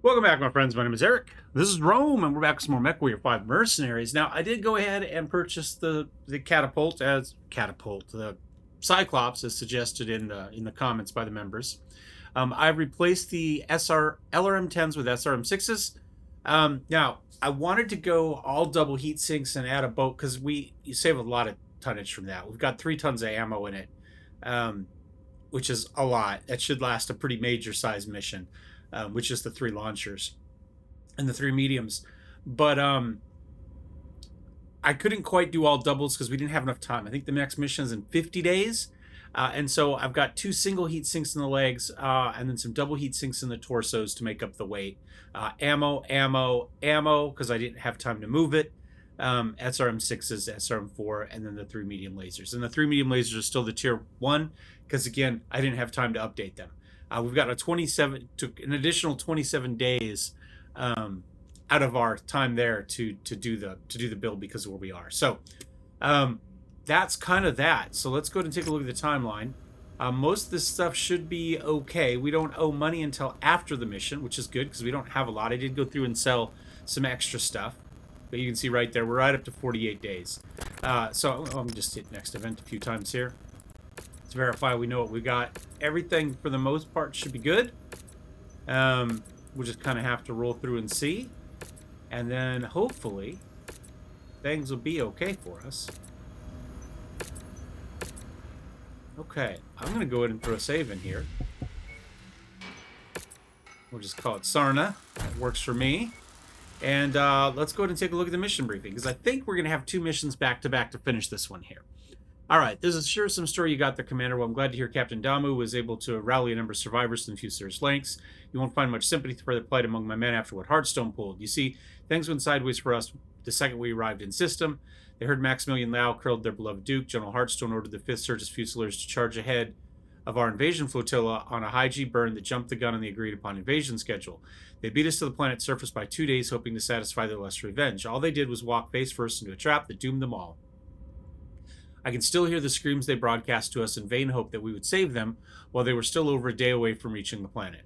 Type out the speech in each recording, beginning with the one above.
Welcome back, my friends. My name is Eric. This is Rome, and we're back with some more MW5 Mercenaries. Now, I did go ahead and purchase the Catapult, the Cyclops, as suggested in the comments by the members. I've replaced the LRM10s with SRM6s. Now, I wanted to go all double heat sinks and add a boat because you save a lot of tonnage from that. We've got 3 tons of ammo in it, which is a lot. That should last a pretty major size mission. Which is the 3 launchers and the 3 mediums. But I couldn't quite do all doubles because we didn't have enough time. I think the next mission is in 50 days. And so I've got 2 single heat sinks in the legs and then some double heat sinks in the torsos to make up the weight. Ammo, because I didn't have time to move it. SRM6s, SRM4, and then the 3 medium lasers. And the 3 medium lasers are still the tier 1 because, again, I didn't have time to update them. We've got an additional 27 days out of our time there to do the build because of where we are. So that's kind of that. So let's go ahead and take a look at the timeline. Most of this stuff should be okay. We don't owe money until after the mission, which is good because we don't have a lot. I did go through and sell some extra stuff, but you can see right there we're right up to 48 dames. So let me just hit next event a few times here. To verify we know what we got. Everything for the most part should be good. We'll just kind of have to roll through and see, and then hopefully things will be okay for us. Okay, I'm gonna go ahead and throw a save in here. We'll just call it Sarna. That works for me. And let's go ahead and take a look at the mission briefing because I think we're gonna have 2 missions back to back to finish this one here. All right, this is sure some story you got there, Commander. Well, I'm glad to hear Captain Danieoo was able to rally a number of survivors to infuse serious lengths. You won't find much sympathy for their plight among my men after what Hearthstone pulled. You see, things went sideways for us the second we arrived in system. They heard Maximilian Lau curled their beloved Duke. General Hearthstone ordered the 5th Surges Fusiliers to charge ahead of our invasion flotilla on a high-G burn that jumped the gun on the agreed-upon invasion schedule. They beat us to the planet's surface by 2 days, hoping to satisfy their lust revenge. All they did was walk face first into a trap that doomed them all. I can still hear the screams they broadcast to us in vain hope that we would save them while they were still over a day away from reaching the planet.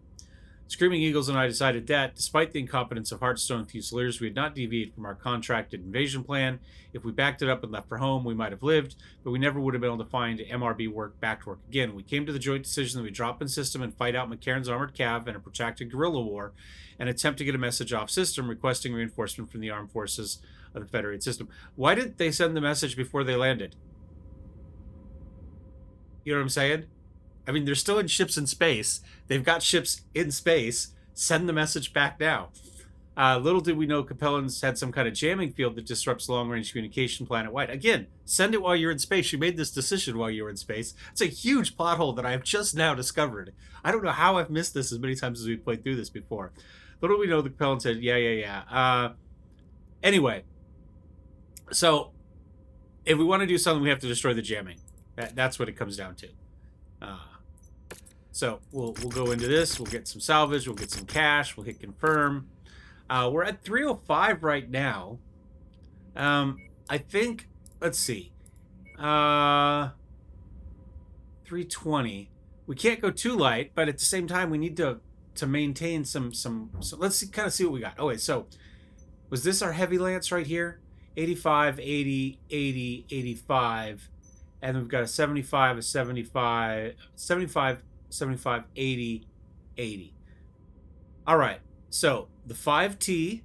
Screaming Eagles and I decided that, despite the incompetence of Hearthstone Fusiliers, we had not deviated from our contracted invasion plan. If we backed it up and left for home, we might have lived, but we never would have been able to find MRB back to work again. We came to the joint decision that we drop in system and fight out McCarran's armored cav in a protracted guerrilla war and attempt to get a message off system requesting reinforcement from the armed forces of the Federated system. Why didn't they send the message before they landed? You know what I'm saying? I mean, they're still in ships in space. They've got ships in space. Send the message back now. Little did we know Capellans had some kind of jamming field that disrupts long-range communication planet-wide. Again, send it while you're in space. You made this decision while you were in space. It's a huge plot hole that I have just now discovered. I don't know how I've missed this as many times as we've played through this before. Little we know the Capellans said, yeah. Anyway, so if we want to do something, we have to destroy the jamming. That's what it comes down to. So we'll go into this. We'll get some salvage. We'll get some cash. We'll hit confirm. We're at 305 right now. I think, let's see. 320. We can't go too light, but at the same time, we need to maintain some so let's kind of see what we got. Oh, wait, so was this our heavy lance right here? 85, 80, 80, 85. And we've got a 75, a 75, 75, 75, 80, 80. All right. So the 5T.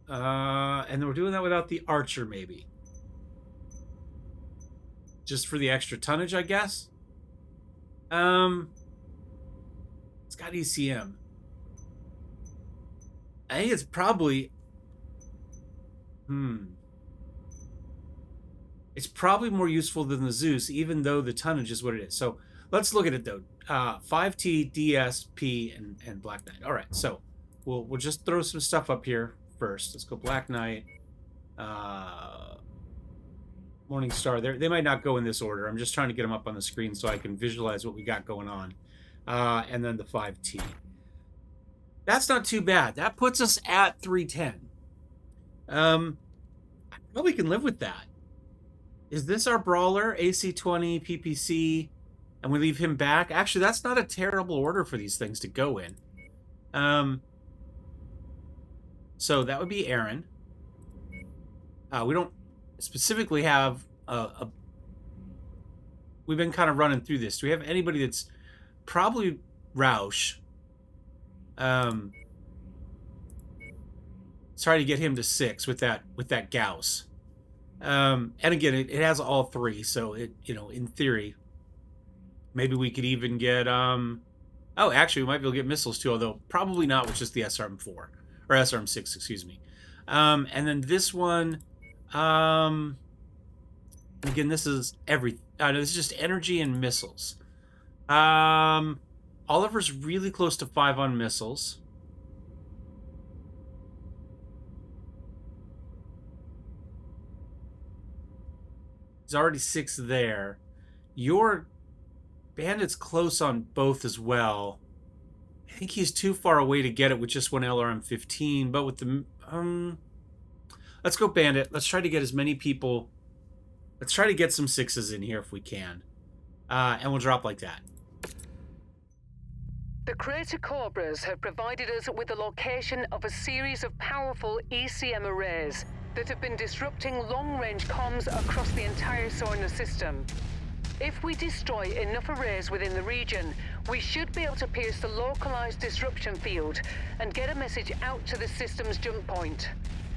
And then we're doing that without the Archer, maybe. Just for the extra tonnage, I guess. It's got ECM. I think it's probably... It's probably more useful than the Zeus, even though the tonnage is what it is. So let's look at it, though. 5T, DS, P, and Black Knight. All right, so we'll just throw some stuff up here first. Let's go Black Knight, Morning Star. They might not go in this order. I'm just trying to get them up on the screen so I can visualize what we got going on. And then the 5T. That's not too bad. That puts us at 310. I probably can live with that. Is this our brawler? AC20, PPC. And we leave him back. Actually, that's not a terrible order for these things to go in. So that would be Erin. We don't specifically have we've been kind of running through this. Do we have anybody that's probably Roush? Try to get him to 6 with that Gauss. And again, it has all 3, so it, you know, in theory, maybe we could even get oh, actually we might be able to get missiles too, although probably not with just the SRM4 or SRM6, excuse me. And then this one, again, this is this is just energy and missiles. Oliver's really close to 5 on missiles. He's already 6 there. Your Bandit's close on both as well. I think he's too far away to get it with just one LRM-15, but with the let's go Bandit. Let's try to get as many people. Let's try to get some 6s in here if we can. And we'll drop like that. The Crater Cobras have provided us with the location of a series of powerful ECM arrays that have been disrupting long-range comms across the entire Sarna system. If we destroy enough arrays within the region, we should be able to pierce the localized disruption field and get a message out to the system's jump point.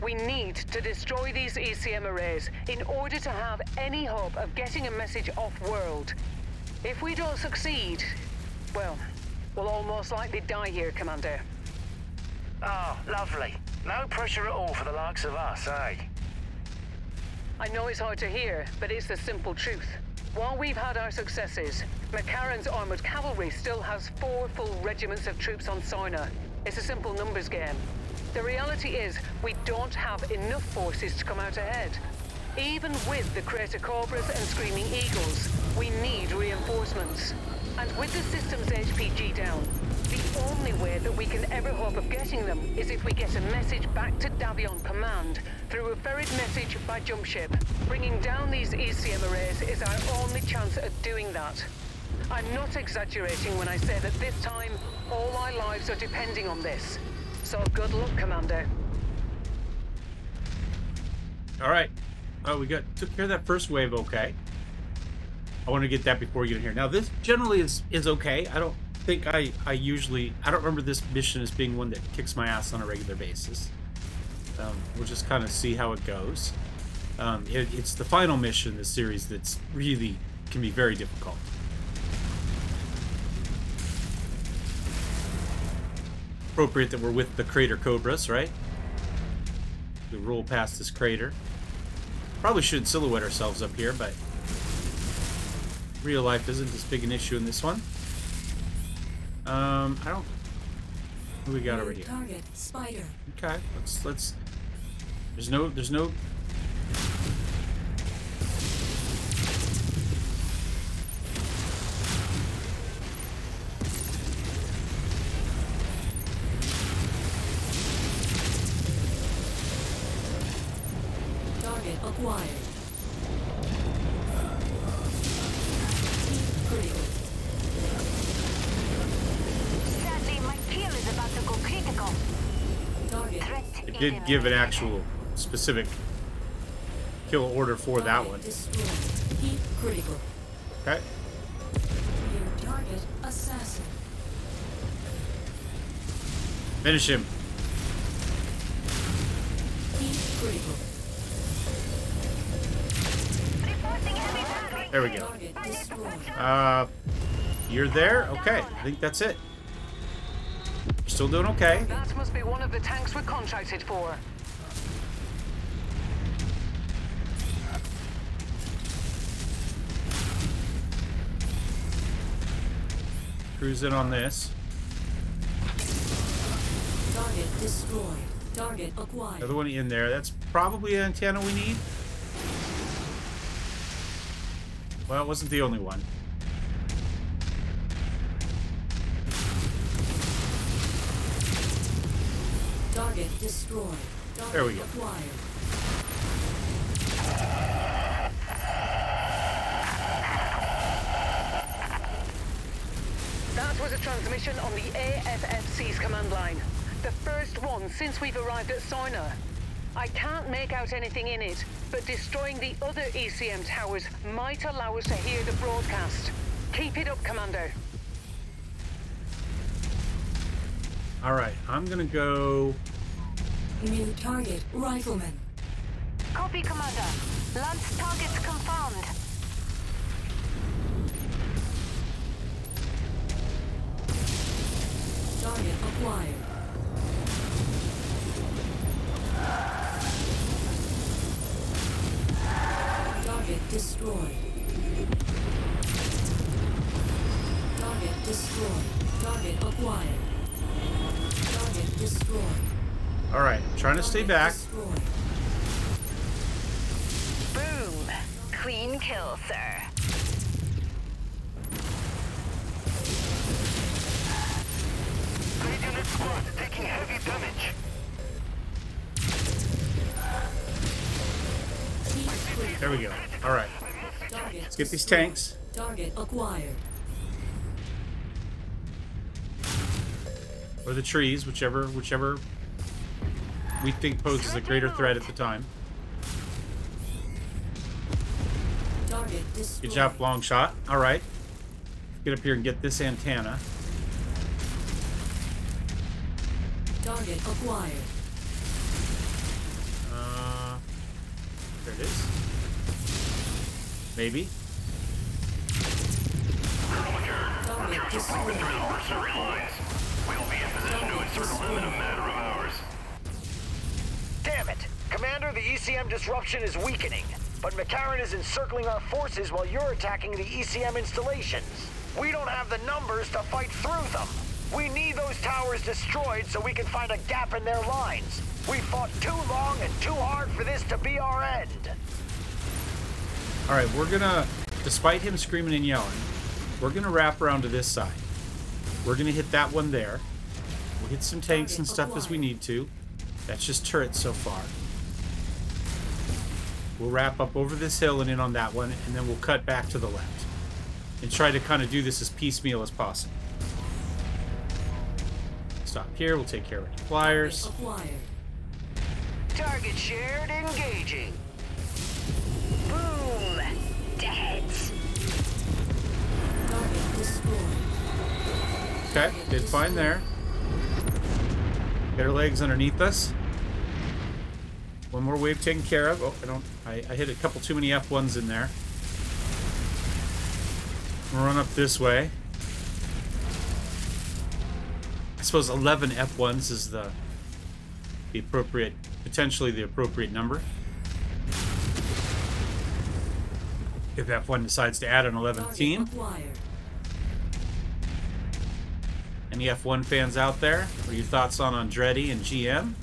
We need to destroy these ECM arrays in order to have any hope of getting a message off-world. If we don't succeed, well, we'll all most likely die here, Commander. Oh, lovely. No pressure at all for the likes of us, eh? I know it's hard to hear, but it's the simple truth. While we've had our successes, McCarran's armored cavalry still has 4 full regiments of troops on Sarna. It's a simple numbers game. The reality is, we don't have enough forces to come out ahead. Even with the Crater Cobras and Screaming Eagles, we need reinforcements. And with the system's HPG down, the only way that we can ever hope of getting them is if we get a message back to Davion Command through a ferried message by jump ship. Bringing down these ECM arrays is our only chance at doing that. I'm not exaggerating when I say that this time, all our lives are depending on this. So good luck, Commander. All right. Oh, we took care of that first wave, okay. I want to get that before we get in here. Now, this generally is okay. I don't think I don't remember this mission as being one that kicks my ass on a regular basis. We'll just kind of see how it goes. It's the final mission in the series that's really can be very difficult. Appropriate that we're with the Crater Cobras, right? We roll past this crater. Probably shouldn't silhouette ourselves up here, but real life isn't as big an issue in this one. I don't. What do we got over here? Target spider. Okay, let's. There's no. Target acquired. Critical. Sadly, my kill is about to go critical. Target. It did give an actual specific kill order for that one. Destroyed. Heat critical. Okay. New target assassin. Finish him. Heat critical. Reporting heavy battery. There we go. Target destroyed. You're there? Okay, I think that's it. We're still doing okay. That must be one of the tanks we're contracted for. Cruise in on this. Target destroyed. Target acquired. Another one in there. That's probably an antenna we need. Well, it wasn't the only one. Target destroyed. Target There we go. acquired. transmission on the AFFC's command line. The first one since we've arrived at Sarna. I can't make out anything in it, but destroying the other ECM towers might allow us to hear the broadcast. Keep it up, Commander. Alright, I'm gonna go... New target, Rifleman. Copy, Commander. Launch targets confirmed. Target acquired. Target destroyed. Target destroyed. Target acquired. Target destroyed. Alright, trying to stay back. Destroyed. Boom. Clean kill, sir. Radeon squad taking heavy damage. There we go. Alright, Target let's get these tanks. Target acquired. Or the trees, whichever we think poses a greater threat at the time. Target destroyed. Good job, Longshot. Alright. Get up here and get this antenna. Target acquired. There it is. Maybe. Target destroyed. We'll be in position to encircle them in a matter of hours. Damn it! Commander, the ECM disruption is weakening, but McCarran is encircling our forces while you're attacking the ECM installations. We don't have the numbers to fight through them. We need those towers destroyed so we can find a gap in their lines. We fought too long and too hard for this to be our end. Alright, we're gonna, despite him screaming and yelling, we're gonna wrap around to this side. We're gonna hit that one there. We'll hit some tanks and stuff as we need to. That's just turrets so far. We'll wrap up over this hill and in on that one, and then we'll cut back to the left. And try to kind of do this as piecemeal as possible. Stop here, we'll take care of any flyers. Acquired. Target shared, engaging. Boom. Deads. Target destroyed. Okay, did fine there. Get our legs underneath us. One more wave taken care of. Oh, I hit a couple too many F1s in there. We'll run up this way. I suppose 11 F1s is the appropriate, potentially the appropriate number. If F1 decides to add an 11th team. Acquired. Any F1 fans out there? What are your thoughts on Andretti and GM?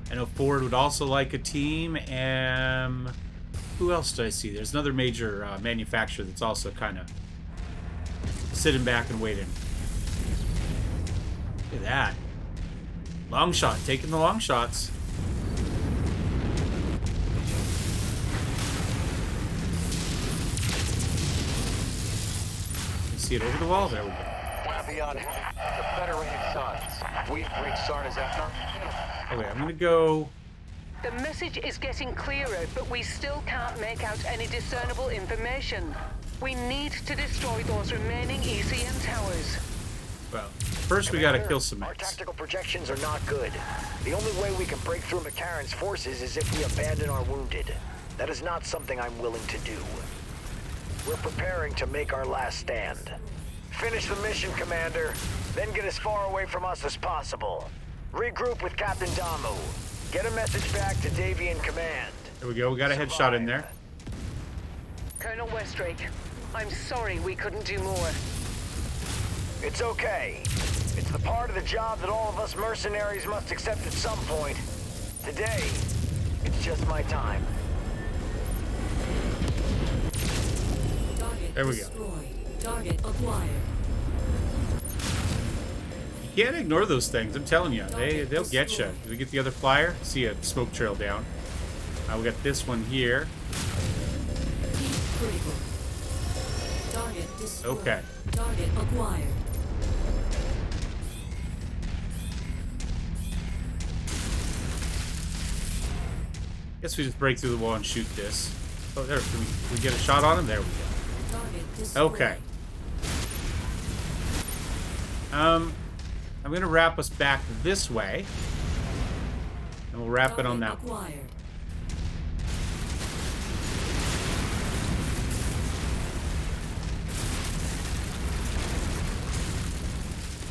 I know Ford would also like a team, and who else do I see? There's another major manufacturer that's also kind of sitting back and waiting. Look at that. Longshot, taking the long shots. You see it over the wall? There we go. Beyond the Federated Sons, we've reached Sarna's after. Okay, I'm gonna go. The message is getting clearer, but we still can't make out any discernible information. We need to destroy those remaining ECM towers. Well, first we gotta kill some Our mates. tactical projections are not good. The only way we can break through McCarran's forces is if we abandon our wounded. That is not something I'm willing to do. We're preparing to make our last stand. Finish the mission, Commander, then get as far away from us as possible. Regroup with Captain Danieoo. Get a message back to Davy in command. There we go, we got a headshot in there. Colonel Westrake, I'm sorry we couldn't do more. It's okay. It's the part of the job that all of us mercenaries must accept at some point. Today, it's just my time. Target There we go. destroyed. Target acquired. You can't ignore those things, I'm telling you. They'll get you. Did we get the other flyer? See a smoke trail down. We got this one here. Heat critical. Target destroyed. Okay. Target acquired. Guess we just break through the wall and shoot this. Oh, there. Can we get a shot on him? There we go. Target destroyed. Okay. I'm going to wrap us back this way. And we'll wrap it on that one. Acquired.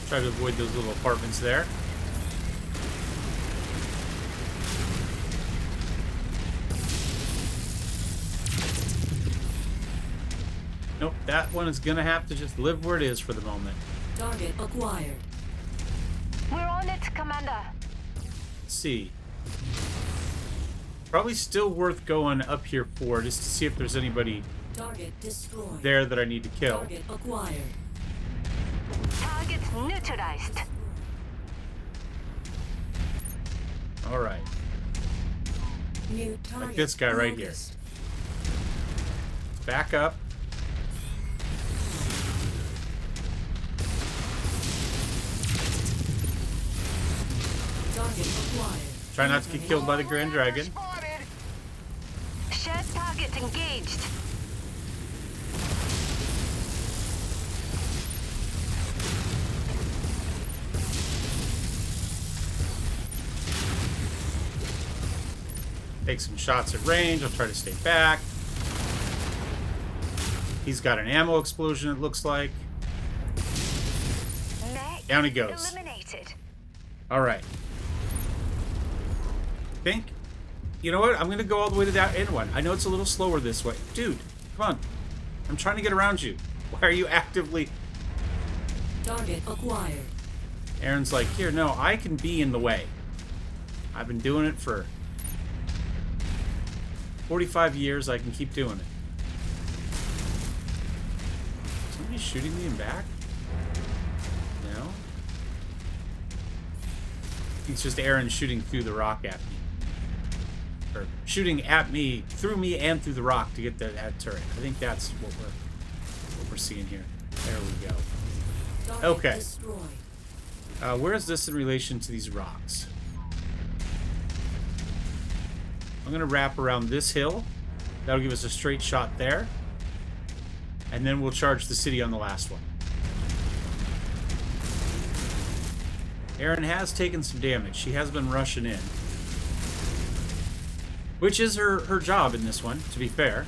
Try to avoid those little apartments there. Nope, that one is going to have to just live where it is for the moment. Target acquired. We're on it, Commander. Let's see. Probably still worth going up here for, just to see if there's anybody Target destroyed. there that I need to kill. Target acquired. Target neutralized. Alright. New target. Like this guy right here. focused. Back up. Target acquired. Try not to get killed by the Grand Dragon. Shared target engaged. Take some shots at range. I'll try to stay back. He's got an ammo explosion, it looks like. Next, Down he goes. eliminated. Alright. Think. You know what? I'm going to go all the way to that end one. I know it's a little slower this way. Dude, come on. I'm trying to get around you. Why are you actively... Target acquired. Erin's like, here, no, I can be in the way. I've been doing it for 45 years. I can keep doing it. Somebody shooting me in back? No? It's just Erin shooting through the rock at me. Or shooting at me, through me and through the rock to get that turret. I think that's what we're seeing here. There we go. Target Okay. destroyed. Where is this in relation to these rocks? I'm going to wrap around this hill. That'll give us a straight shot there. And then we'll charge the city on the last one. Erin has taken some damage. She has been rushing in. Which is her job in this one, to be fair.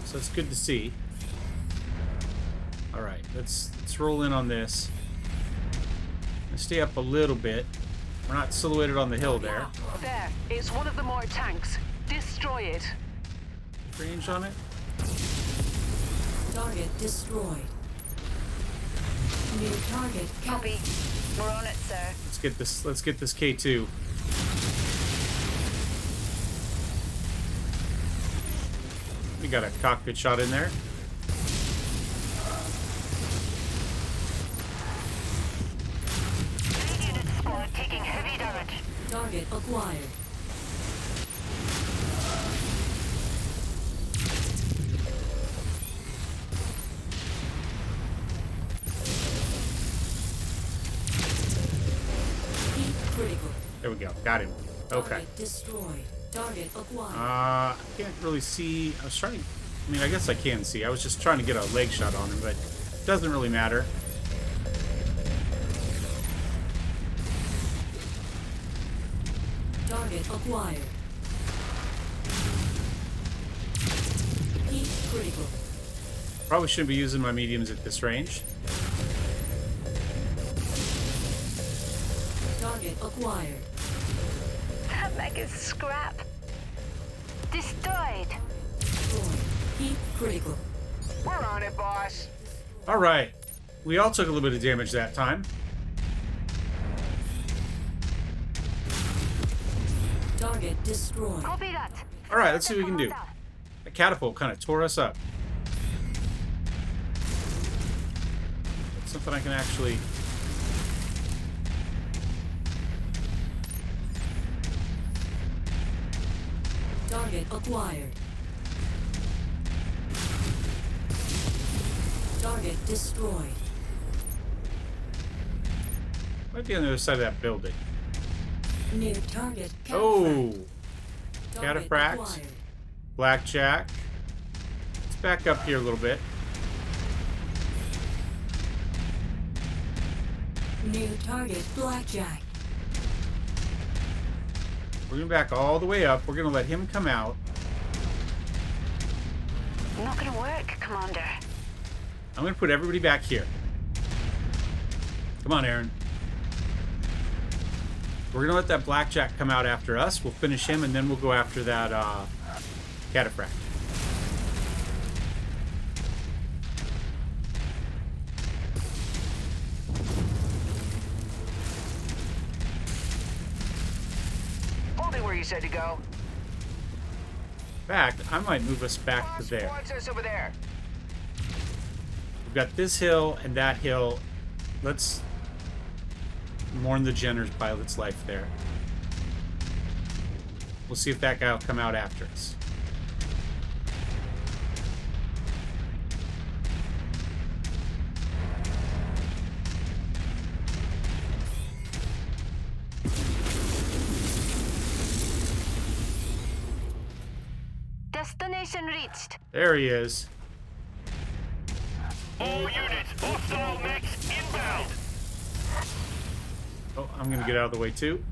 So it's good to see. Alright, let's roll in on this. Stay up a little bit. We're not silhouetted on the hill there. There, it's one of the more tanks. Destroy it. Range on it. Target destroyed. New target Copy. We're on it, sir. Let's get this K2. We got a cockpit shot in there. Unit squad taking heavy damage. Target acquired. Heat critical. There we go. Got him. Okay. Target destroyed. Target acquired. I can't really see. I was trying to... I mean, I guess I can see. I was just trying to get a leg shot on him, but it doesn't really matter. Target acquired. Heat critical. Probably shouldn't be using my mediums at this range. Target acquired. That mech is scrap. Destroyed. Destroyed. Heat critical. We're on it, boss. All right. We all took a little bit of damage that time. Target destroyed. Copy that. All right, let's see what we can do. Commander. The catapult kind of tore us up. That's something I can actually... Target acquired. Target destroyed. Might be on the other side of that building. New target. Oh! Target Catapult. acquired. Blackjack. Let's back up here a little bit. New target. Blackjack. We're gonna back all the way up. We're gonna let him come out. Not gonna work, Commander. I'm gonna put everybody back here. Come on, Erin. We're gonna let that Blackjack come out after us. We'll finish him, and then we'll go after that Catapult. Hold it where you said to go. In fact, I might move us back to there. What's this over there? We've got this hill and that hill. Let's mourn the Jenner's pilot's life there. We'll see if that guy will come out after us. Destination reached. There he is. All units, hostile mechs inbound. Oh, I'm gonna get out of the way too.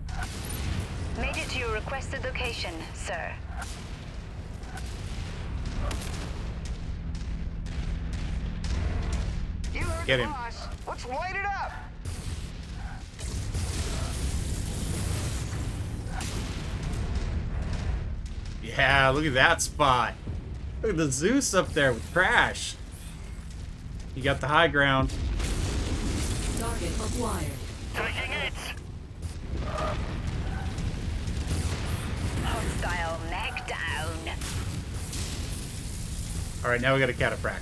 Made it to your requested location, sir. You heard Get the him. boss. Let's light it up. Yeah, look at that spot. Look at the Zeus up there with Crash. You got the high ground. Target acquired. Taking it. Hostile mech down. All right, now we got a Catapult.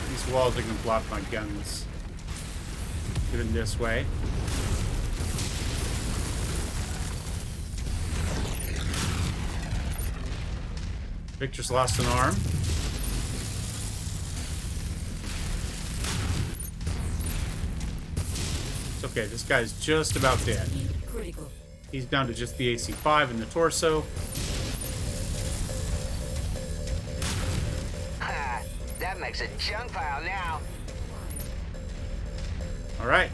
These walls are gonna block my guns. Get in this way. Victor's lost an arm. It's okay, this guy's just about dead. Critical. He's down to just the AC-5 in the torso. Ha, that makes a junk pile now. Alright.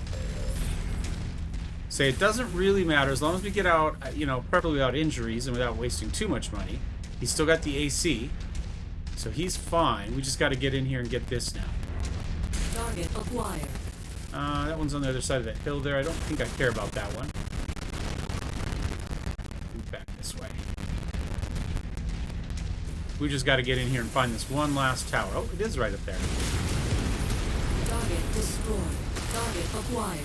Say it doesn't really matter as long as we get out, preferably without injuries and without wasting too much money. He's still got the AC, so he's fine. We just got to get in here and get this now. Target acquired. That one's on the other side of that hill there. I don't think I care about that one. Move back this way. We just got to get in here and find this one last tower. Oh, it is right up there. Target destroyed. Target acquired.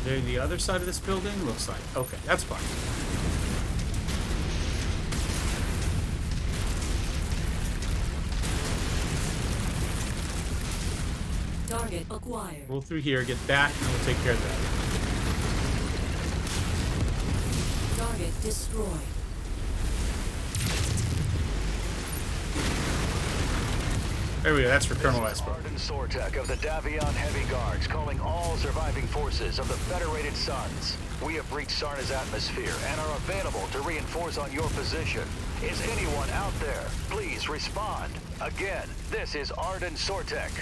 They're the other side of this building? Looks like. Okay, that's fine. Target acquired. Roll through here, get that, and we'll take care of that. Target destroyed. There we go, that's for Colonel Esper. Arden Sortek of the Davion Heavy Guards calling all surviving forces of the Federated Suns. We have reached Sarna's atmosphere and are available to reinforce on your position. Is anyone out there? Please respond. Again, this is Arden Sortek.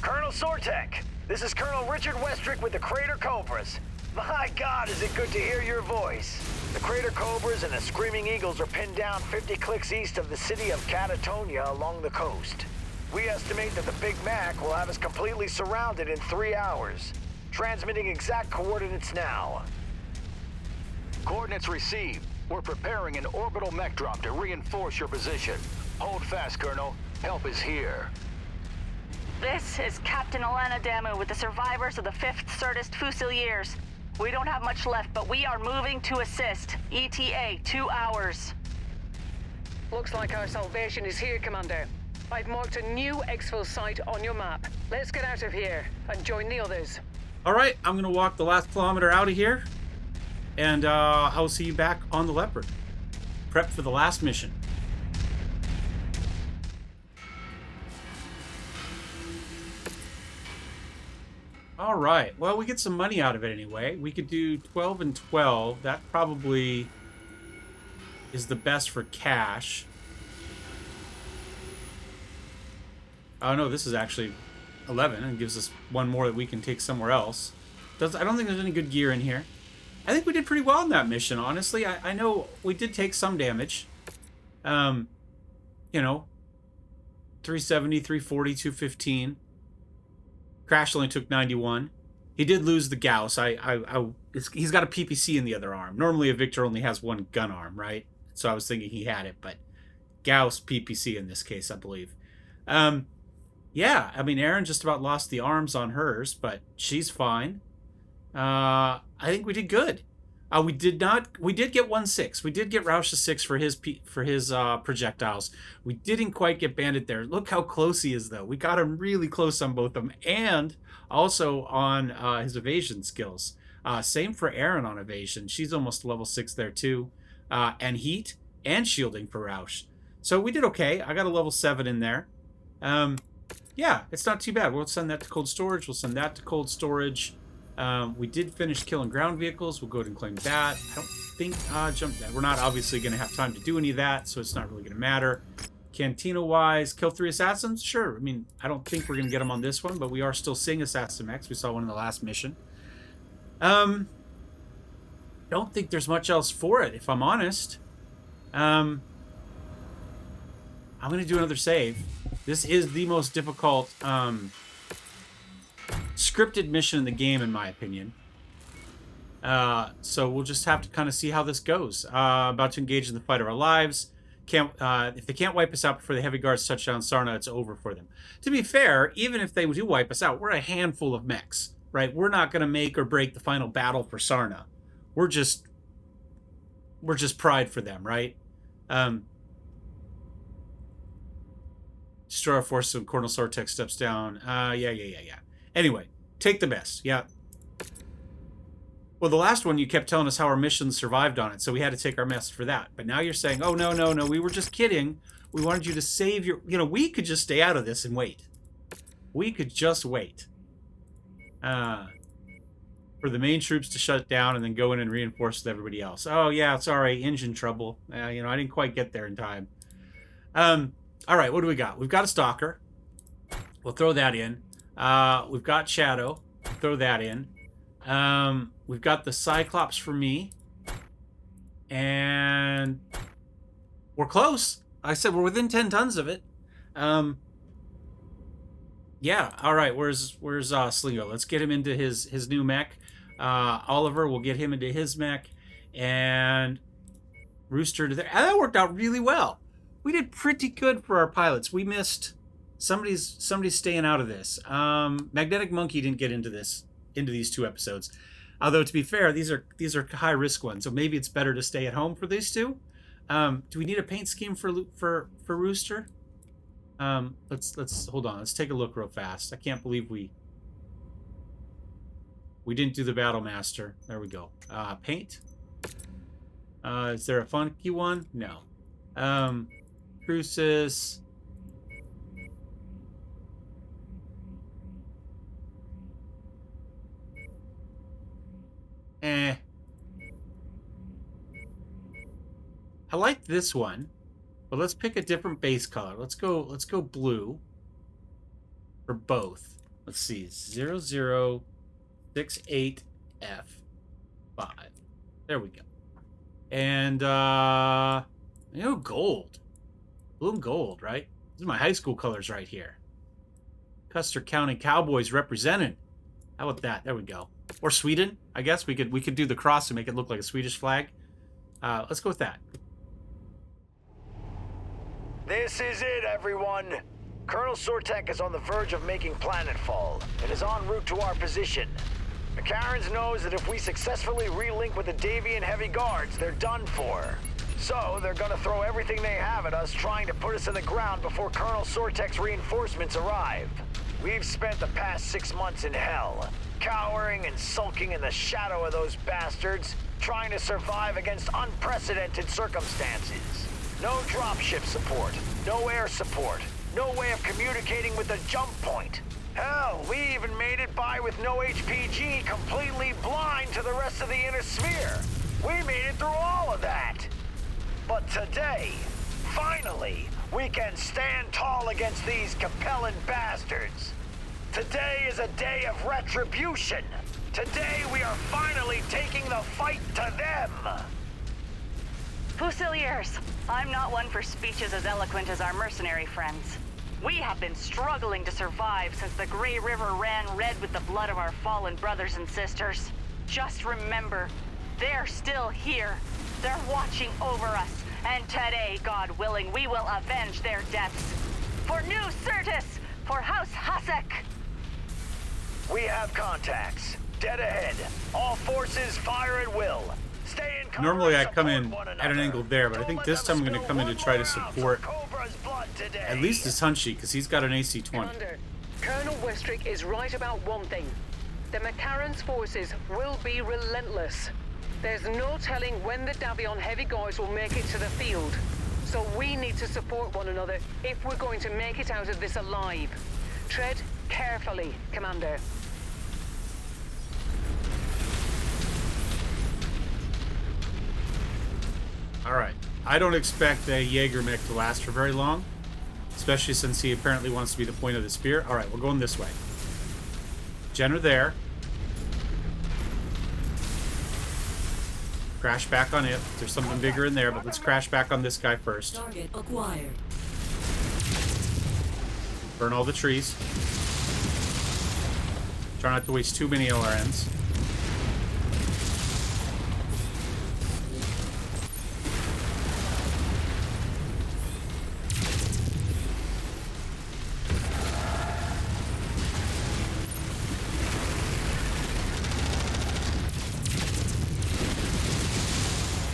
Colonel Sortek, this is Colonel Richard Westrick with the Crater Cobras. My God, is it good to hear your voice. The Crater Cobras and the Screaming Eagles are pinned down 50 clicks east of the city of Catatonia along the coast. We estimate that the Big Mac will have us completely surrounded in 3 hours. Transmitting exact coordinates now. Coordinates received. We're preparing an orbital mech drop to reinforce your position. Hold fast, Colonel. Help is here. This is Captain Alana Danieoo with the survivors of the 5th Certist Fusiliers. We don't have much left, but we are moving to assist. ETA, 2 hours. Looks like our salvation is here, Commander. I've marked a new exfil site on your map. Let's get out of here and join the others. All right, I'm going to walk the last kilometer out of here, and I will see you back on the Leopard. Prep for the last mission. All right, well, we get some money out of it anyway. We could do 12 and 12. That probably is the best for cash. Oh, no, this is actually 11 and gives us one more that we can take somewhere else. I don't think there's any good gear in here. I think we did pretty well in that mission, honestly. I know we did take some damage. You know, 370, 340, 215. Crash only took 91. He did lose the Gauss. He's got a PPC in the other arm. Normally a Victor only has one gun arm, right? So I was thinking he had it, but Gauss PPC in this case, I believe. Yeah, I mean, Erin just about lost the arms on hers, but she's fine. I think we did good. We did get 1-6. We did get Roush a 6 for his projectiles. We didn't quite get Bandit there. Look how close he is, though. We got him really close on both of them, and also on his evasion skills. Same for Erin on evasion. She's almost level 6 there, too. And heat and shielding for Roush. So we did okay. I got a level 7 in there. Yeah, it's not too bad. We'll send that to cold storage. We'll send that to cold storage. We did finish killing ground vehicles. We'll go ahead and claim that. I don't think jump that. We're not obviously going to have time to do any of that, so it's not really going to matter. Cantina-wise, kill 3 assassins? Sure. I mean, I don't think we're going to get them on this one, but we are still seeing Assassin X. We saw one in the last mission. Don't think there's much else for it, if I'm honest. I'm going to do another save. This is the most difficult scripted mission in the game, in my opinion. So we'll just have to kind of see how this goes. About to engage in the fight of our lives. If they can't wipe us out before the heavy guards touch down Sarna, it's over for them. To be fair, even if they do wipe us out, we're a handful of mechs, right? We're not going to make or break the final battle for Sarna. We're just pride for them, right? Destroy our forces when Colonel Sortek steps down. Yeah. Anyway, take the best. Yeah. Well, the last one, you kept telling us how our missions survived on it, so we had to take our mess for that. But now you're saying, oh, no, we were just kidding. We wanted you to save your... You know, we could just stay out of this and wait. We could just wait. For the main troops to shut down and then go in and reinforce with everybody else. Oh, yeah, sorry, engine trouble. You know, I didn't quite get there in time. All right, what do we got? We've got a Stalker. We'll throw that in. We've got Shadow. Throw that in. We've got the Cyclops for me. And we're close. I said we're within 10 tons of it. Yeah, all right, where's Slingoh? Let's get him into his new mech. Oliver, we'll get him into his mech. And Rooster to there. And that worked out really well. We did pretty good for our pilots. We missed... Somebody's staying out of this. Magnetic Monkey didn't get into these 2 episodes. Although, to be fair, these are high risk ones, so maybe it's better to stay at home for these 2. Do we need a paint scheme for Rooster? Let's hold on. Let's take a look real fast. I can't believe we didn't do the Battle Master. There we go. Paint. Is there a funky one? No. Crucis. I like this one, but let's pick a different base color. Let's go blue for both. Let's see, 0068F5. There we go. And gold. Blue and gold, right? These are my high school colors right here. Custer County Cowboys represented. How about that? There we go. Or Sweden, I guess. We could do the cross and make it look like a Swedish flag. Let's go with that. This is it, everyone. Colonel Sortek is on the verge of making planetfall and is en route to our position. McCarran's knows that if we successfully relink with the Davian heavy guards, they're done for. So they're gonna throw everything they have at us trying to put us in the ground before Colonel Sortek's reinforcements arrive. We've spent the past 6 months in hell, cowering and sulking in the shadow of those bastards, trying to survive against unprecedented circumstances. No dropship support, no air support, no way of communicating with the jump point. Hell, we even made it by with no HPG, completely blind to the rest of the inner sphere. We made it through all of that. But today, finally, we can stand tall against these compelling bastards. Today is a day of retribution. Today we are finally taking the fight to them. Fusiliers, I'm not one for speeches as eloquent as our mercenary friends. We have been struggling to survive since the Grey River ran red with the blood of our fallen brothers and sisters. Just remember, they're still here. They're watching over us. And today, God willing, we will avenge their deaths. For New Certus! For House Hasek! We have contacts. Dead ahead. All forces fire at will. Stay in cover. Normally I and come support in one at another. an angle there, but I Don't think let this them time I'm going to spill come in to one try to more ounce of support Cobra's blood today. at least his Hunchy, because he's got an AC-20. Commander, Colonel Westrick is right about one thing. The McCarran's forces will be relentless. There's no telling when the Davion heavy guards will make it to the field. So we need to support one another if we're going to make it out of this alive. Tread carefully, Commander. Alright. I don't expect a Jaeger mech to last for very long, especially since he apparently wants to be the point of the spear. Alright, we're going this way. Jenner there. Crash back on it. There's something bigger in there, but let's crash back on this guy first. Target acquired. Burn all the trees. Try not to waste too many LRNs.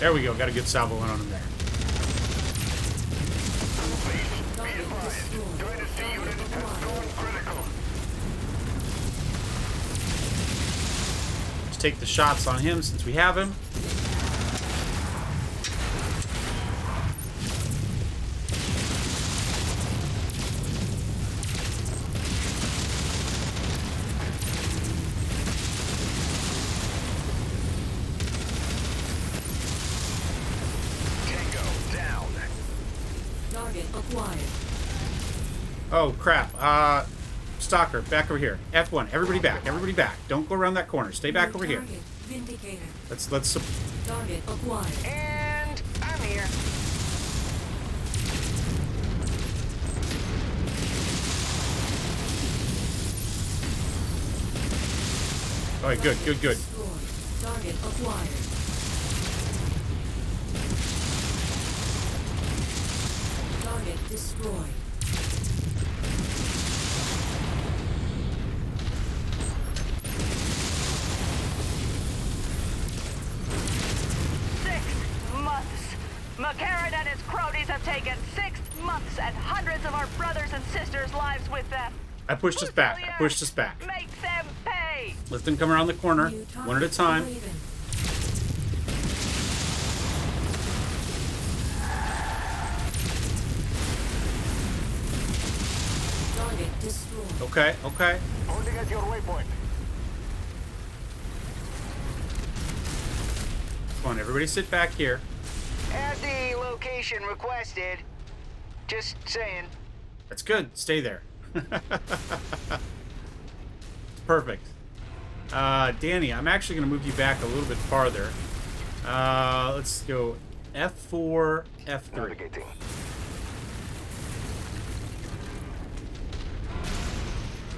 There we go. Got a good salvo in on him there. Target destroyed. Target acquired. Let's take the shots on him since we have him. Target acquired. Oh, crap. Stalker, back over here. F1. Everybody back. Everybody back. Don't go around that corner. Stay back over here. Target vindicated. Let's Target acquired. And I'm here. all right, good. Destroyed. Target acquired. Target destroyed. McCarran and his cronies have taken 6 months and hundreds of our brothers and sisters' lives with them. I pushed us back. I pushed us back. Make them pay! Let them come around the corner, New one at a target time. Raven. Target destroyed. Okay, okay. Holding at your waypoint. Come on, everybody sit back here. At the location requested. Just saying. That's good. Stay there. Perfect. Danny, I'm actually going to move you back a little bit farther. Let's go F4, F3. Navigating.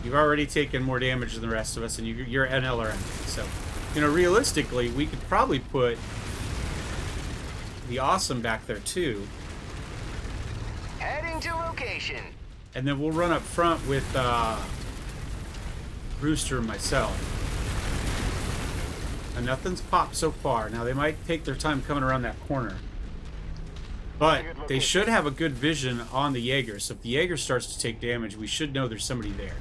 You've already taken more damage than the rest of us, and you're an LRM. So, you know, realistically, we could probably put the Awesome back there, too. Heading to location. And then we'll run up front with Rooster and myself. And nothing's popped so far. Now, they might take their time coming around that corner. But they should have a good vision on the Jaeger. So if the Jaeger starts to take damage, we should know there's somebody there.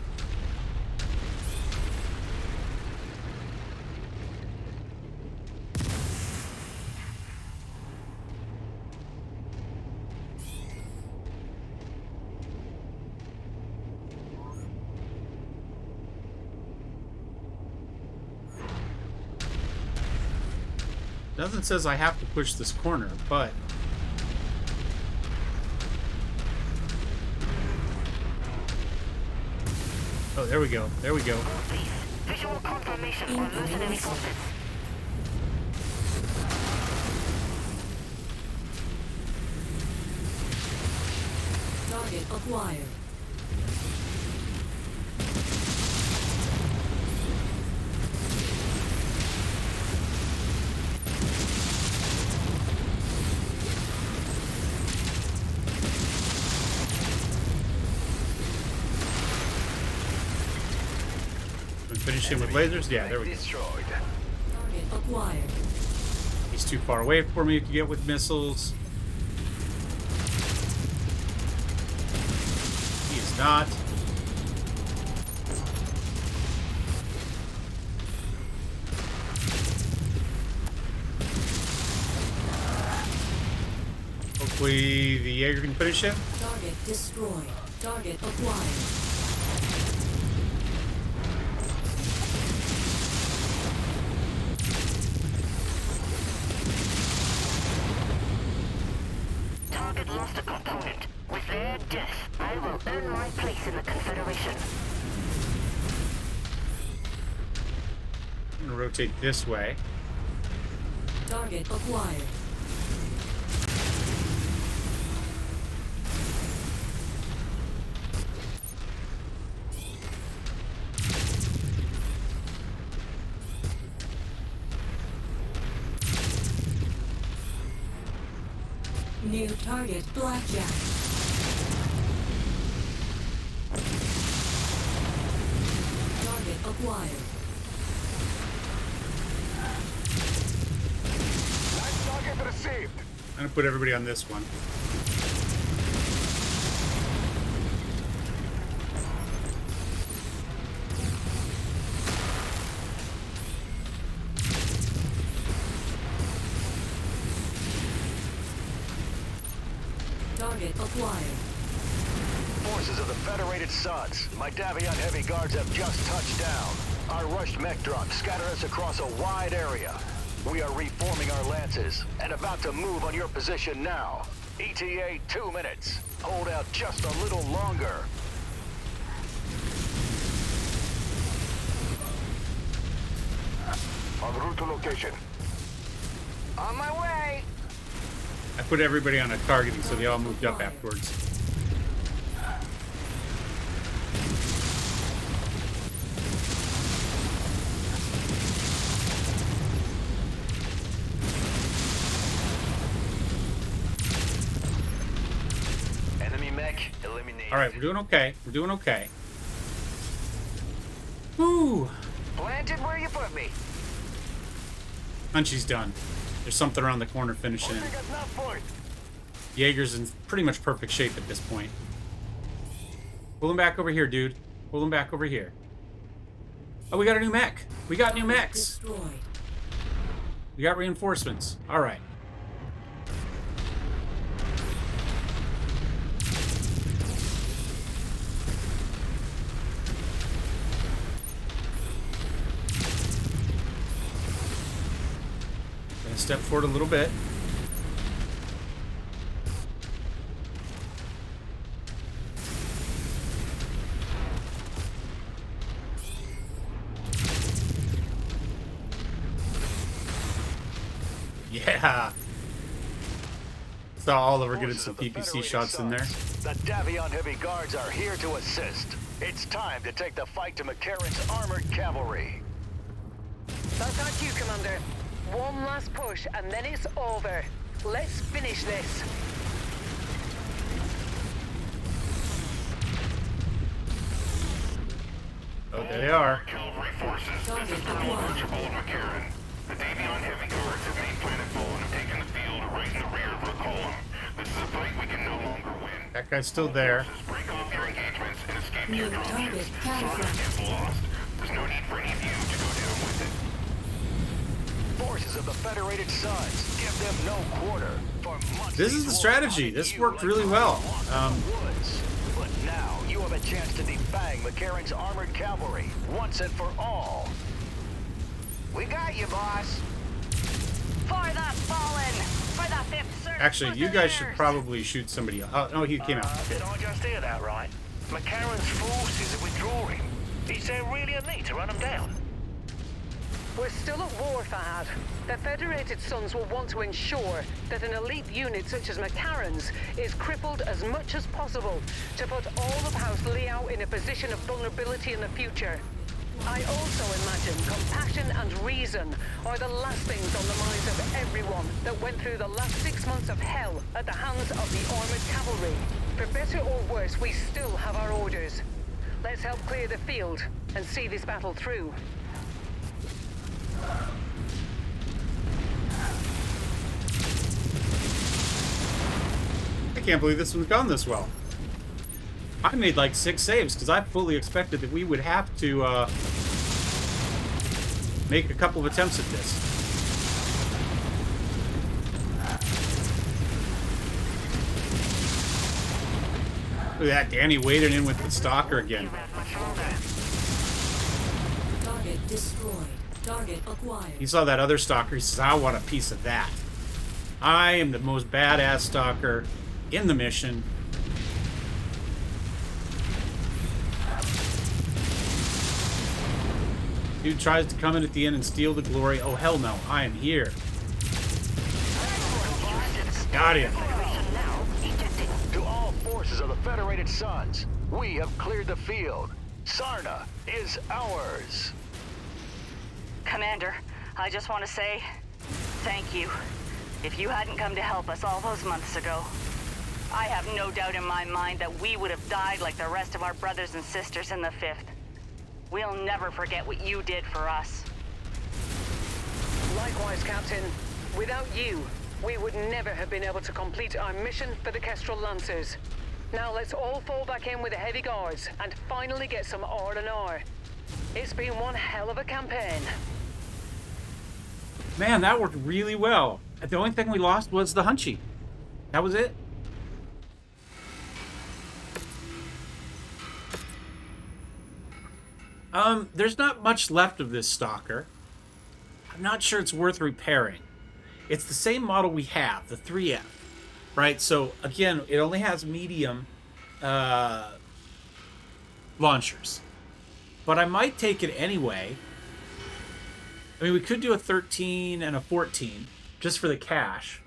Nothing says I have to push this corner, but... Oh, there we go. There we go. Visual confirmation for mercenary forces. Target acquired. Finish him with lasers? Yeah, there we go. Target acquired. He's too far away for me to get with missiles. He is not. Hopefully the Jaeger can finish him. Target destroyed. Target acquired. Target lost a component. With their death, I will earn my place in the Confederation. I'm gonna rotate this way. Target acquired. New target, Blackjack. Target acquired. Target received. I'm gonna put everybody on this one. Target acquired. Forces of the Federated Suns. My Davion heavy guards have just touched down. Our rushed mech drops scatter us across a wide area. We are reforming our lances and about to move on your position now. ETA 2 minutes. Hold out just a little longer. En route to location. On my way. I put everybody on a targeting so they all moved up afterwards. Enemy mech eliminated. Alright, we're doing okay. We're doing okay. Woo! Planted where you put me. Punchy's done. There's something around the corner finishing him. Jaeger's in pretty much perfect shape at this point. Pull him back over here, dude. Pull him back over here. Oh, we got a new mech. We got new mechs. Destroyed. We got reinforcements. All right. Gonna step forward a little bit. Yeah. Saw Oliver getting some PPC shots in there. The Davion heavy guards are here to assist. It's time to take the fight to McCarran's armored cavalry. That's our cue, Commander. One last push, and then it's over. Let's finish this. Oh, there they are. Cavalry forces. This is Colonel Archibald McCarran. The Danieoo Heavy Guards have made Planet Bull and have taken the field right in the rear of our column. This is a fight we can no longer win. That guy's still there. Break off your engagements and escape to New your target Sarna camouflage. is lost. There's no need for any of you to go down with it. Forces of the Federated Suns, give them no quarter. For months, This is the these strategy. wolves This hunted worked you really like well. walking in the woods. But now you have a chance to defang McCarran's armored cavalry once and for all. We got you, boss. For the fallen! For the fifth circuit! Actually, you guys should probably shoot somebody else. Oh, no, he came out. Did I just hear that right? McCarran's forces are withdrawing. Is there really a need to run them down? We're still at war, Fahad. The Federated Sons will want to ensure that an elite unit such as McCarran's is crippled as much as possible to put all of House Liao in a position of vulnerability in the future. I also imagine compassion and reason are the last things on the minds of everyone that went through the last 6 months of hell at the hands of the armored cavalry. For better or worse, we still have our orders. Let's help clear the field and see this battle through. I can't believe this one's gone this well. I made like 6 saves because I fully expected that we would have to make a couple of attempts at this. Look at that, Danny wading in with the stalker again. Target destroyed. Target acquired. He saw that other stalker, he says, I want a piece of that. I am the most badass stalker in the mission. Dude tries to come in at the end and steal the glory. Oh, hell no. I am here. Got him. To all forces of the Federated Sons, we have cleared the field. Sarna is ours. Commander, I just want to say thank you. If you hadn't come to help us all those months ago, I have no doubt in my mind that we would have died like the rest of our brothers and sisters in the 5th. We'll never forget what you did for us. Likewise, Captain. Without you, we would never have been able to complete our mission for the Kestrel Lancers. Now let's all fall back in with the Heavy Guards and finally get some R&R. It's been one hell of a campaign. Man, that worked really well. The only thing we lost was the Hunchy. That was it. There's not much left of this stalker. I'm not sure it's worth repairing. It's the same model we have, the 3F, right? So again, it only has medium launchers, but I might take it anyway. I mean, we could do a 13 and a 14 just for the cash.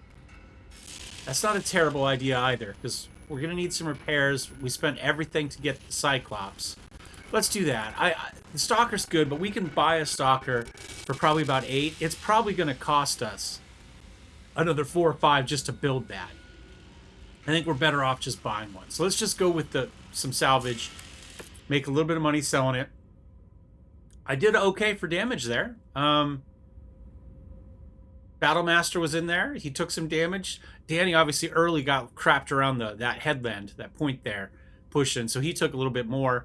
That's not a terrible idea either, because we're gonna need some repairs. We spent everything to get the Cyclops. Let's do that. The Stalker's good, but we can buy a Stalker for probably about 8. It's probably going to cost us another 4 or 5 just to build that. I think we're better off just buying one. So let's just go with some salvage, make a little bit of money selling it. I did okay for damage there. Battlemaster was in there. He took some damage. Danny obviously early got crapped around that headland, that point there, pushing, so he took a little bit more.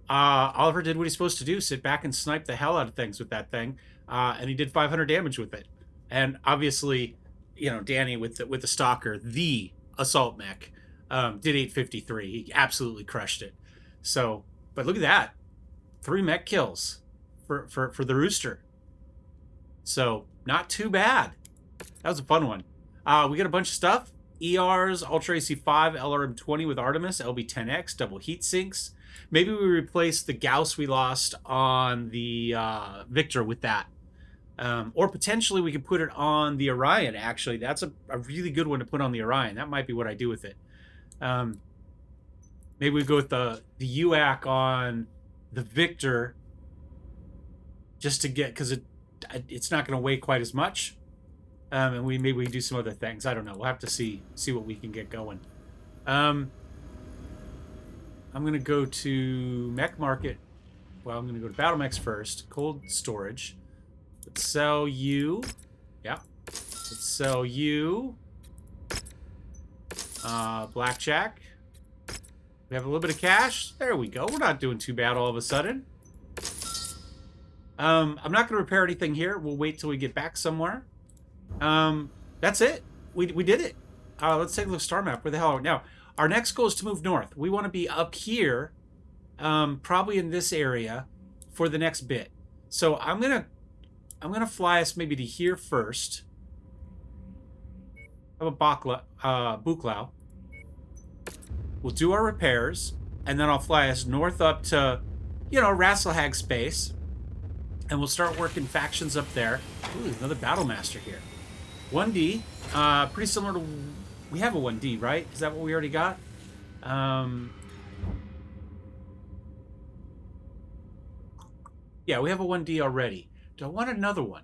Oliver did what he's supposed to do, sit back and snipe the hell out of things with that thing, and he did 500 damage with it. And obviously, you know, Danny with the Stalker, the assault mech, did 853. He absolutely crushed it. So, but look at that, 3 mech kills for the Rooster. So not too bad. That was a fun one. We got a bunch of stuff. ERs, Ultra AC5, LRM20 with Artemis, LB10X, double heat sinks. Maybe we replace the Gauss we lost on the Victor with that. Or potentially we could put it on the Orion, actually. That's a really good one to put on the Orion. That might be what I do with it. Maybe we go with the UAC on the Victor just to get, because it's not going to weigh quite as much. And maybe we do some other things. I don't know. We'll have to see what we can get going. I'm going to go to Mech Market well, I'm going to go to BattleMechs first. Cold storage. Let's sell you. Yeah. Let's sell you. Blackjack. We have a little bit of cash. There we go. We're not doing too bad all of a sudden. I'm not going to repair anything here. We'll wait till we get back somewhere. That's it. We did it. Let's take a look at star map. Where the hell are we? Now, our next goal is to move north. We want to be up here, probably in this area, for the next bit. So I'm gonna fly us maybe to here first. Have a Buklaw. We'll do our repairs, and then I'll fly us north up to, you know, Rasselhag space, and we'll start working factions up there. Ooh, another Battlemaster here. 1D, pretty similar to... We have a 1D, right? Is that what we already got? Yeah, we have a 1D already. Do I want another one?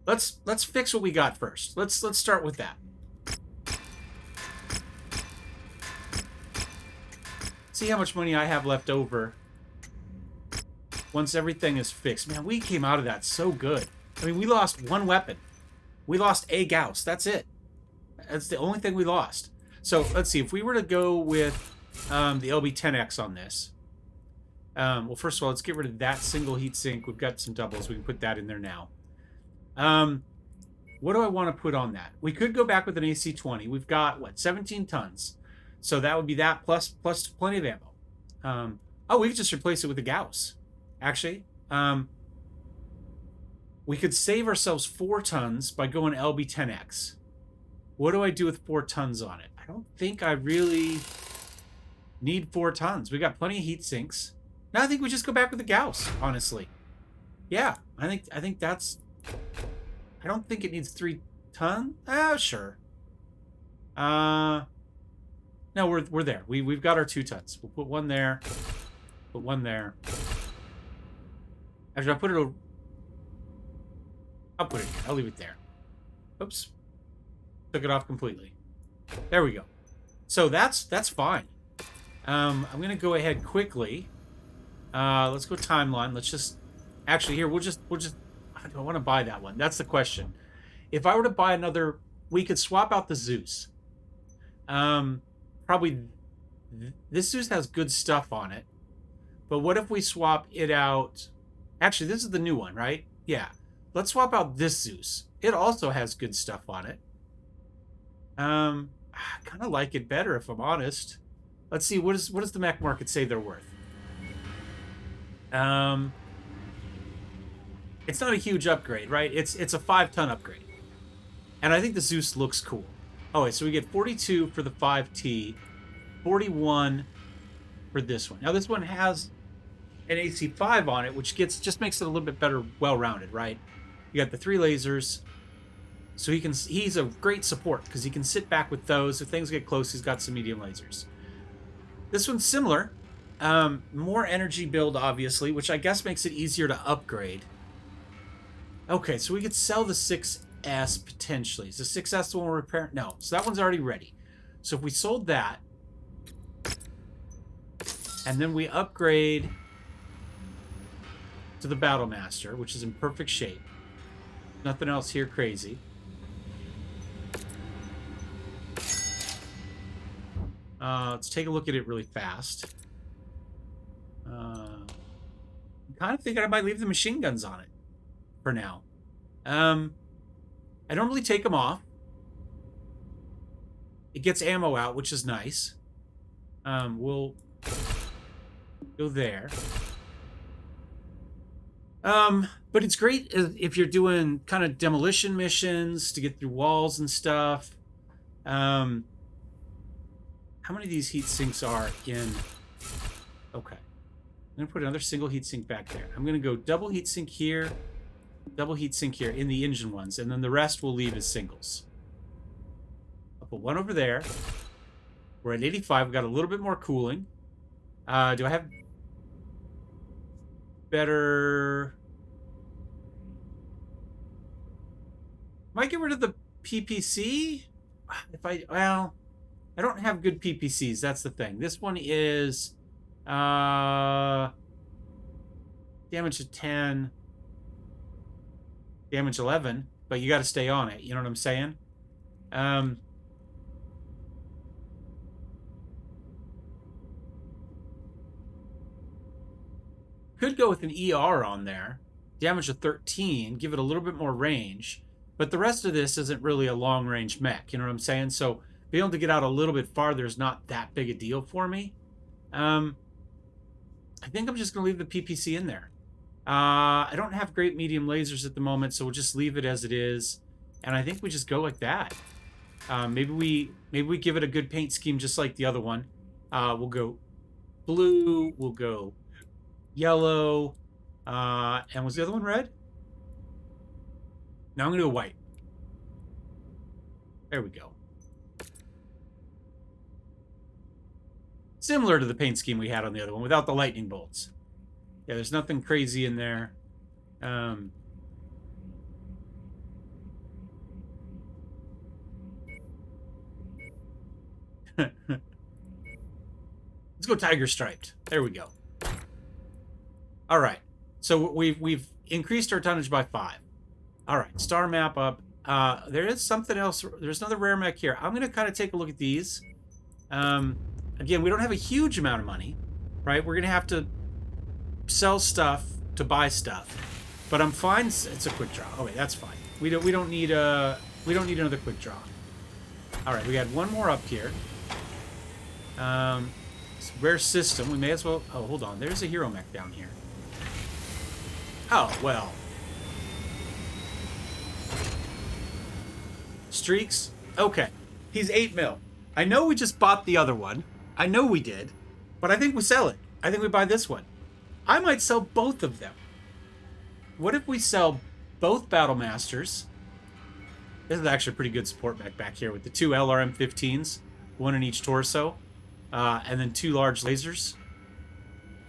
Let's fix what we got first. Let's start with that. See how much money I have left over once everything is fixed. Man, we came out of that so good. I mean, we lost one weapon. We lost a Gauss. That's it. That's the only thing we lost. So let's see. If we were to go with the LB10X on this. Well, first of all, let's get rid of that single heatsink. We've got some doubles. We can put that in there now. What do I want to put on that? We could go back with an AC-20. We've got, what, 17 tons. So that would be that plus plenty of ammo. Oh, we could just replace it with a Gauss. Actually, we could save ourselves 4 tons by going LB10X. What do I do with 4 tons on it? I don't think I really need 4 tons. We got plenty of heat sinks. Now I think we just go back with the Gauss, honestly. Yeah, I think that's... I don't think it needs 3 tons. Sure. No, we're there. We've got our 2 tons. We'll put one there. Put one there. Actually, I'll put it here. I'll leave it there. Oops. Took it off completely. There we go. So that's fine. I'm gonna go ahead quickly. Let's go timeline. Let's just actually here we'll just I don't want to buy that one. That's the question. If I were to buy another, we could swap out the Zeus. Probably this Zeus has good stuff on it. But what if we swap it out? Actually, this is the new one, right? Yeah. Let's swap out this Zeus. It also has good stuff on it. I kind of like it better, if I'm honest. Let's see, what does the mech market say they're worth? It's not a huge upgrade, right? It's a 5-ton upgrade. And I think the Zeus looks cool. Oh, wait, so we get 42 for the 5T, 41 for this one. Now, this one has an AC5 on it, which just makes it a little bit better, well-rounded, right? You got the 3 lasers. So he's a great support because he can sit back with those. If things get close, he's got some medium lasers. This one's similar. More energy build, obviously, which I guess makes it easier to upgrade. Okay, so we could sell the 6S potentially. Is the 6S the one we're repairing? No, so that one's already ready. So if we sold that, and then we upgrade to the Battlemaster, which is in perfect shape. Nothing else here crazy. Let's take a look at it really fast. I'm kind of thinking I might leave the machine guns on it for now. I don't really take them off. It gets ammo out, which is nice. We'll go there. But it's great if you're doing kind of demolition missions to get through walls and stuff. How many of these heat sinks are in... Okay. I'm going to put another single heat sink back there. I'm going to go double heat sink here, double heat sink here in the engine ones, and then the rest we'll leave as singles. I'll put one over there. We're at 85. We've got a little bit more cooling. Do I have better... Might get rid of the PPC? Well, I don't have good PPCs. That's the thing. This one is... damage to 10, damage 11, but you got to stay on it. You know what I'm saying? Could go with an ER on there. Damage to 13, give it a little bit more range. But the rest of this isn't really a long-range mech, you know what I'm saying? So being able to get out a little bit farther is not that big a deal for me. I think I'm just going to leave the PPC in there. I don't have great medium lasers at the moment, so we'll just leave it as it is. And I think we just go like that. Maybe we give it a good paint scheme just like the other one. We'll go blue, we'll go yellow, and was the other one red? Now I'm going to go white. There we go. Similar to the paint scheme we had on the other one, without the lightning bolts. Yeah, there's nothing crazy in there. Let's go tiger striped. There we go. All right. So we've increased our tonnage by 5. All right, star map up. There is something else. There's another rare mech here. I'm going to kind of take a look at these. Again, we don't have a huge amount of money, right? We're going to have to sell stuff to buy stuff. But I'm fine. It's a quick draw. Oh wait, that's fine. We don't need another quick draw. All right, we got one more up here. It's a rare system. We may as well. Oh, hold on. There's a hero mech down here. Oh well. Streaks? Okay. He's 8 mil. I know we just bought the other one. I know we did. But I think we sell it. I think we buy this one. I might sell both of them. What if we sell both Battle Masters? This is actually a pretty good support mech back here with the 2 LRM-15s, one in each torso, and then 2 large lasers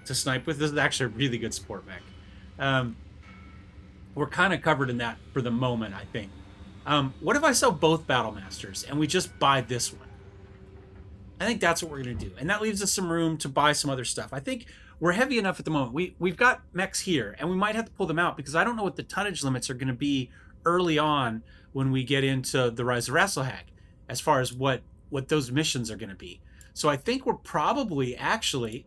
to snipe with. This is actually a really good support mech. We're kind of covered in that for the moment, I think. What if I sell both Battle Masters and we just buy this one? I think that's what we're going to do. And that leaves us some room to buy some other stuff. I think we're heavy enough at the moment. We've got mechs here, and we might have to pull them out because I don't know what the tonnage limits are going to be early on when we get into the Rise of Rasselhag, as far as what those missions are going to be. So I think we're probably actually...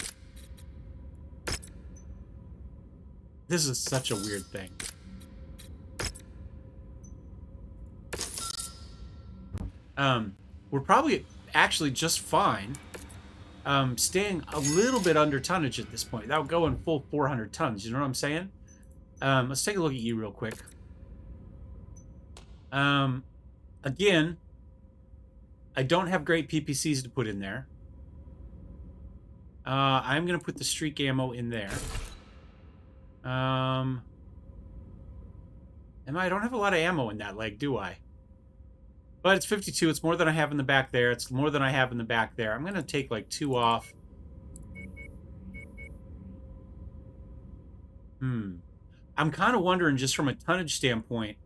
This is such a weird thing. We're probably actually just fine staying a little bit under tonnage at this point without going full 400 tons. You know what I'm saying? Let's take a look at you real quick. Again, I don't have great PPCs to put in there. I'm going to put the streak ammo in there. I don't have a lot of ammo in that leg, do I? But it's 52. It's more than I have in the back there. It's more than I have in the back there. I'm going to take like 2 off. I'm kind of wondering, just from a tonnage standpoint,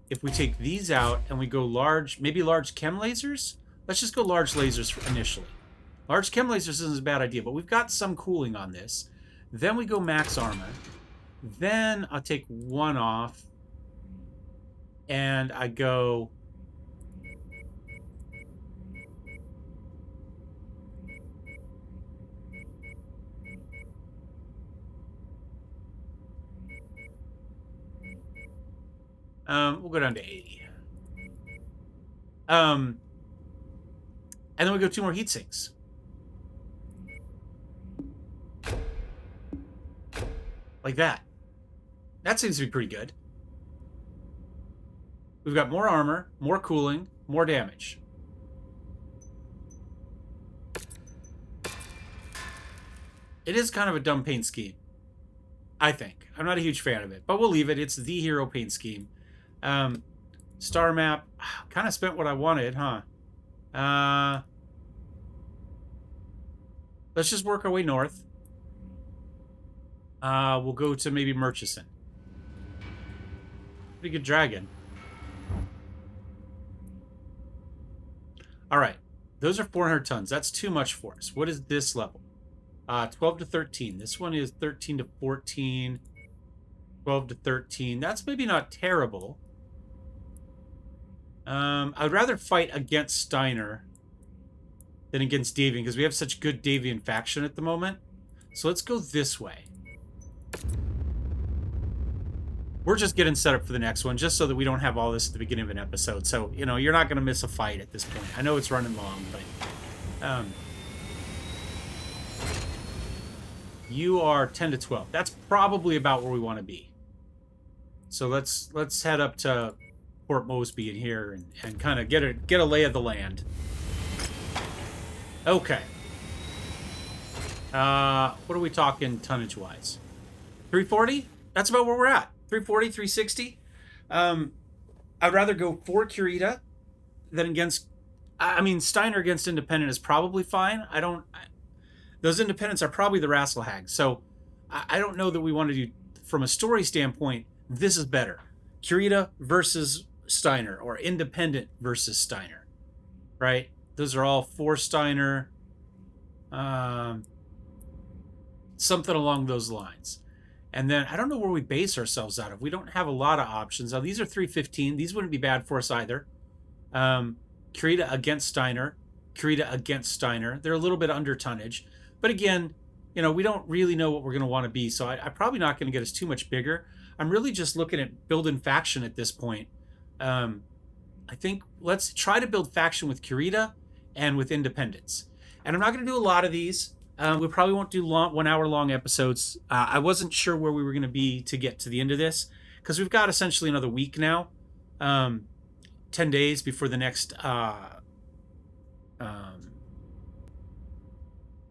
if we take these out and we go large, maybe large chem lasers? Let's just go large lasers initially. Large chem lasers isn't a bad idea, but we've got some cooling on this. Then we go max armor. Then I'll take 1 off. And I go... we'll go down to 80. And then we go 2 more heat sinks. Like that. That seems to be pretty good. We've got more armor, more cooling, more damage. It is kind of a dumb paint scheme, I think. I'm not a huge fan of it, but we'll leave it. It's the hero paint scheme. Star map. Kind of spent what I wanted, huh? Let's just work our way north. We'll go to maybe Murchison. Pretty good dragon. All right. Those are 400 tons. That's too much for us. What is this level? 12 to 13. This one is 13 to 14. 12 to 13. That's maybe not terrible. I'd rather fight against Steiner than against Davian, because we have such good Davian faction at the moment. So let's go this way. We're just getting set up for the next one, just so that we don't have all this at the beginning of an episode. So, you know, you're not going to miss a fight at this point. I know it's running long, but... you are 10 to 12. That's probably about where we want to be. So let's head up to Port Mosby in here and kind of get a lay of the land. Okay. What are we talking tonnage-wise? 340? That's about where we're at. 340, 360. I'd rather go for Kurita than against... I mean, Steiner against Independent is probably fine. Those Independents are probably the Rasselhags. So I don't know that we want to do... From a story standpoint, this is better. Kurita versus Steiner, or Independent versus Steiner. Right? Those are all for Steiner. Something along those lines. And then, I don't know where we base ourselves out of. We don't have a lot of options. Now, these are 315. These wouldn't be bad for us either. Kurita against Steiner. Kurita against Steiner. They're a little bit under tonnage. But again, you know, we don't really know what we're going to want to be. So I'm probably not going to get us too much bigger. I'm really just looking at building faction at this point. I think let's try to build faction with Kurita and with Independence. And I'm not going to do a lot of these. We probably won't do 1 hour long episodes. I wasn't sure where we were going to be to get to the end of this, because we've got essentially another week now, 10 days before the next.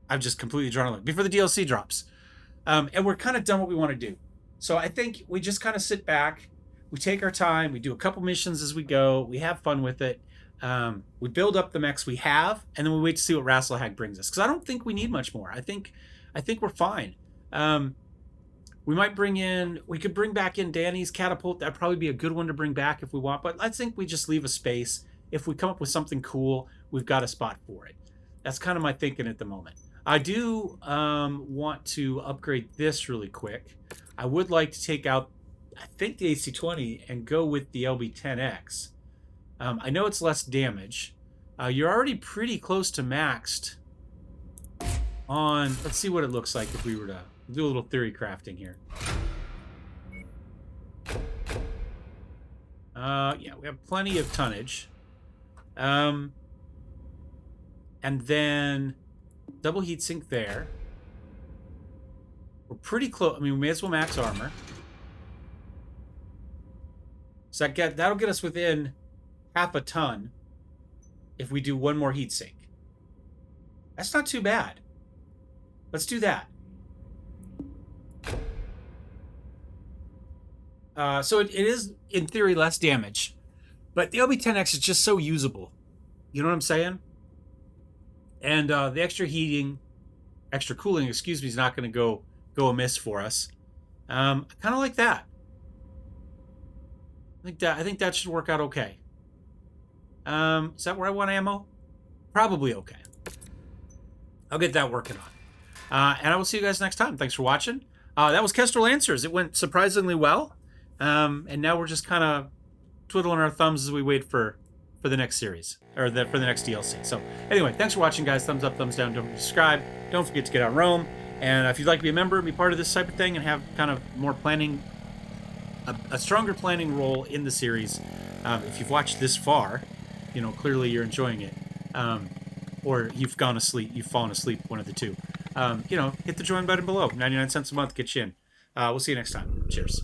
I've just completely drawn a look before the DLC drops, and we're kind of done what we want to do. So I think we just kind of sit back, we take our time, we do a couple missions as we go, we have fun with it. We build up the mechs we have, and then we wait to see what Rasselhag brings us. Because I don't think we need much more. I think we're fine. We could bring back in Danny's Catapult. That'd probably be a good one to bring back if we want. But I think we just leave a space. If we come up with something cool, we've got a spot for it. That's kind of my thinking at the moment. I do want to upgrade this really quick. I would like to take out, I think, the AC-20 and go with the LB-10X. I know it's less damage. You're already pretty close to maxed on... Let's see what it looks like if we were to do a little theory crafting here. Yeah, we have plenty of tonnage. And then double heatsink there. We're pretty close. I mean, we may as well max armor. So that'll get us within half a ton if we do one more heatsink. That's not too bad. Let's do that. So it is, in theory, less damage. But the LB-10X is just so usable. You know what I'm saying? And the extra cooling, is not going to go amiss for us. I kind of like that. I think that should work out okay. Is that where I want ammo? Probably okay. I'll get that working on. And I will see you guys next time. Thanks for watching. That was Kestrel Answers. It went surprisingly well. And now we're just kind of twiddling our thumbs as we wait for the next series, or for the next DLC. So anyway, thanks for watching, guys. Thumbs up, thumbs down. Don't forget to subscribe. Don't forget to get out Rome. And if you'd like to be a member and be part of this type of thing and have kind of more planning, a stronger planning role in the series, if you've watched this far, you know, clearly you're enjoying it. Or you've fallen asleep, one of the two. You know, hit the join button below. 99 cents a month, get you in. We'll see you next time. Cheers.